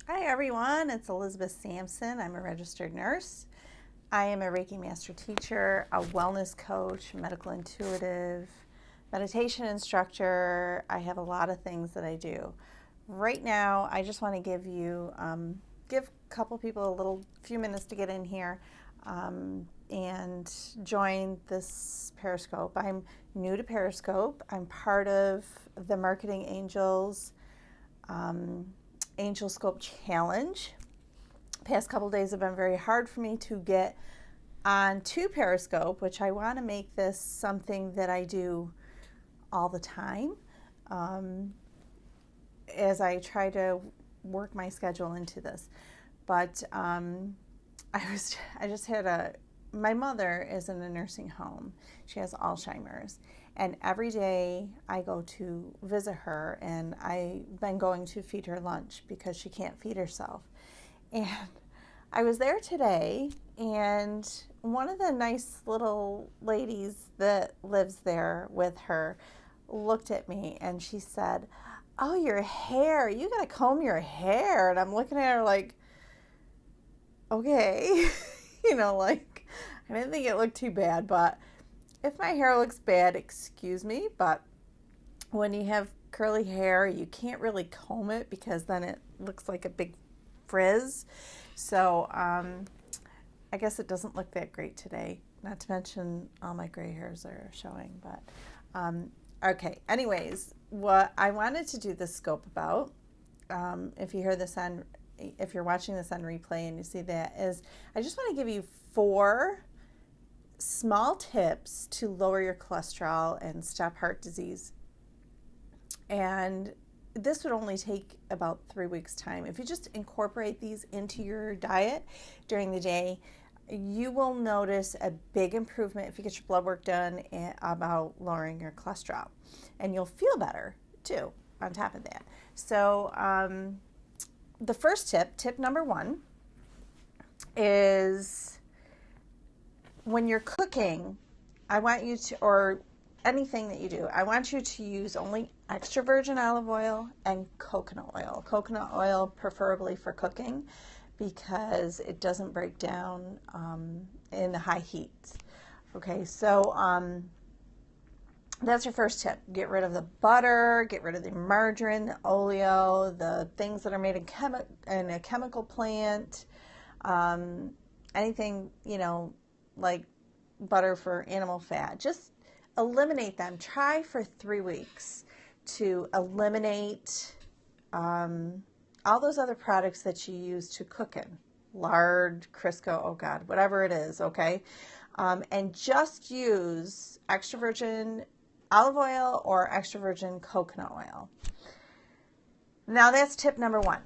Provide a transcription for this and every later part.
Hi everyone, it's Elizabeth Sampson. I'm a registered nurse. I am a Reiki Master Teacher, a wellness coach, medical intuitive, meditation instructor. I have a lot of things that I do. Right now, I just want to give a couple people a little few minutes to get in here and join this Periscope. I'm new to Periscope. I'm part of the Marketing Angels Angelscope Challenge. Past couple days have been very hard for me to get on to Periscope, which I want to make this something that I do all the time as I try to work my schedule into this. But my mother is in a nursing home. She has Alzheimer's. And every day I go to visit her, and I've been going to feed her lunch because she can't feed herself. And I was there today, and one of the nice little ladies that lives there with her looked at me and she said, "Oh, your hair, you gotta comb your hair." And I'm looking at her like, okay, like I didn't think it looked too bad, but if my hair looks bad, excuse me, but when you have curly hair, you can't really comb it because then it looks like a big frizz. So I guess it doesn't look that great today, not to mention all my gray hairs are showing. But okay, anyways, what I wanted to do this scope about, if you're watching this on replay and you see that, is I just want to give you 4 small tips to lower your cholesterol and stop heart disease. And this would only take about 3 weeks' time. If you just incorporate these into your diet during the day, you will notice a big improvement if you get your blood work done about lowering your cholesterol. And you'll feel better too on top of that. So the first tip number 1, is when you're cooking, I want you to, or anything that you do, I want you to use only extra virgin olive oil and coconut oil. Coconut oil preferably for cooking because it doesn't break down in the high heat. Okay, so that's your first tip. Get rid of the butter, get rid of the margarine, the oleo, the things that are made in a chemical plant, anything, like butter for animal fat. Just eliminate them. Try for 3 weeks to eliminate all those other products that you use to cook in. Lard, Crisco, oh God, whatever it is, okay? And just use extra virgin olive oil or extra virgin coconut oil. Now that's tip number 1.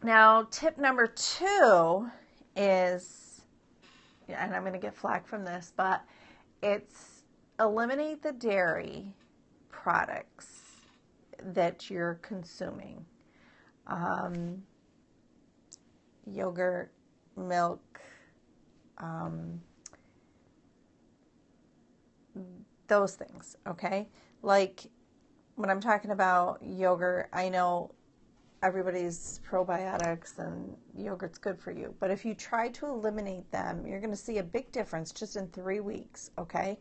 Now tip number 2 is, and I'm going to get flack from this, but it's eliminate the dairy products that you're consuming. Yogurt, milk, those things, okay? Like when I'm talking about yogurt, I know everybody's probiotics and yogurt's good for you. But if you try to eliminate them, you're going to see a big difference just in 3 weeks, okay?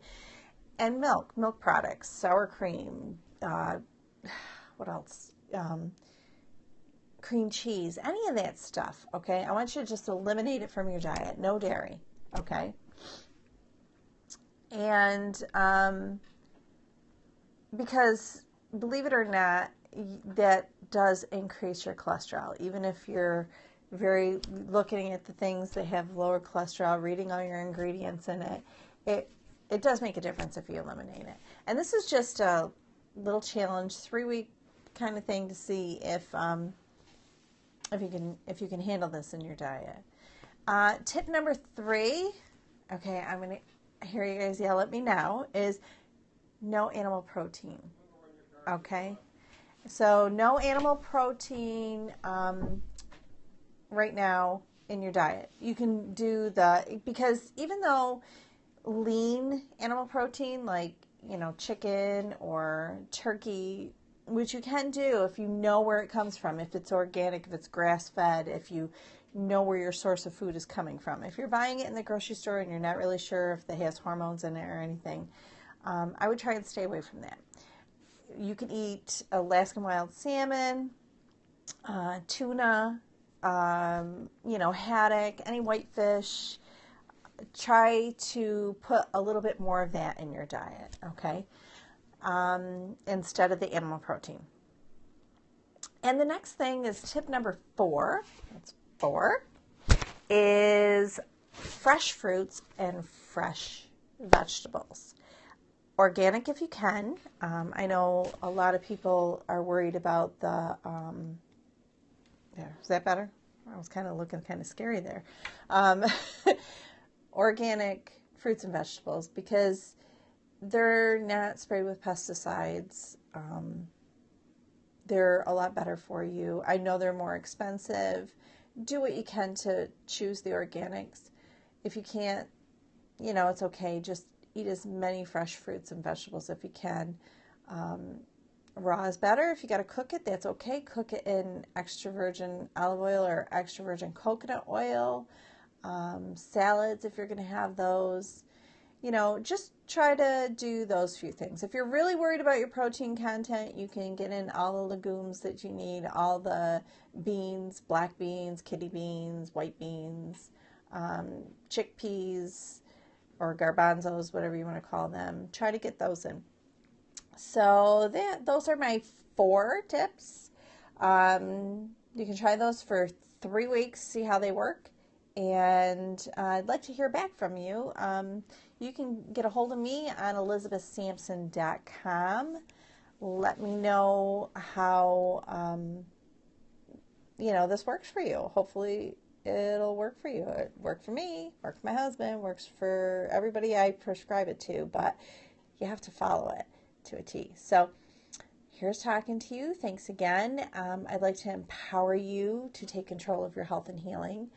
And milk products, sour cream, what else? Cream cheese, any of that stuff, okay? I want you to just eliminate it from your diet. No dairy, okay? And because, believe it or not, that does increase your cholesterol. Even if you're looking at the things that have lower cholesterol, reading all your ingredients in it, it does make a difference if you eliminate it. And this is just a little challenge, 3-week kind of thing to see if you can handle this in your diet. Tip number 3, okay, I'm going to hear you guys yell at me now, is no animal protein, okay? So no animal protein right now in your diet. You can do because even though lean animal protein like, chicken or turkey which you can do if you know where it comes from, if it's organic, if it's grass-fed, if you know where your source of food is coming from. If you're buying it in the grocery store and you're not really sure if it has hormones in it or anything, I would try and stay away from that. You can eat Alaskan wild salmon, tuna, haddock, any whitefish. Try to put a little bit more of that in your diet, okay? Instead of the animal protein. And the next thing is tip number 4. That's 4, is fresh fruits and fresh vegetables. Organic if you can. I know a lot of people are worried about the, is that better? I was kind of looking kind of scary there. Organic fruits and vegetables, because they're not sprayed with pesticides. They're a lot better for you. I know they're more expensive. Do what you can to choose the organics. If you can't, it's okay. Just eat as many fresh fruits and vegetables if you can. Raw is better. If you got to cook it, that's okay. Cook it in extra virgin olive oil or extra virgin coconut oil. Salads, if you're going to have those. Just try to do those few things. If you're really worried about your protein content, you can get in all the legumes that you need, all the beans, black beans, kidney beans, white beans, chickpeas, or garbanzos, whatever you want to call them. Try to get those in. So those are my 4 tips. You can try those for 3 weeks, see how they work. And I'd like to hear back from you. You can get a hold of me on elizabethsampson.com. Let me know how, this works for you. Hopefully it'll work for you. It worked for me, worked for my husband, works for everybody I prescribe it to, but you have to follow it to a T. So here's talking to you. Thanks again. I'd like to empower you to take control of your health and healing.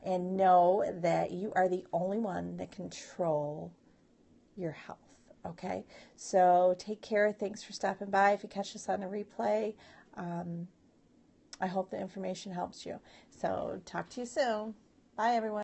And know that you are the only one that control your health, okay? So take care. Thanks for stopping by. If you catch this on a replay, I hope the information helps you. So talk to you soon. Bye, everyone.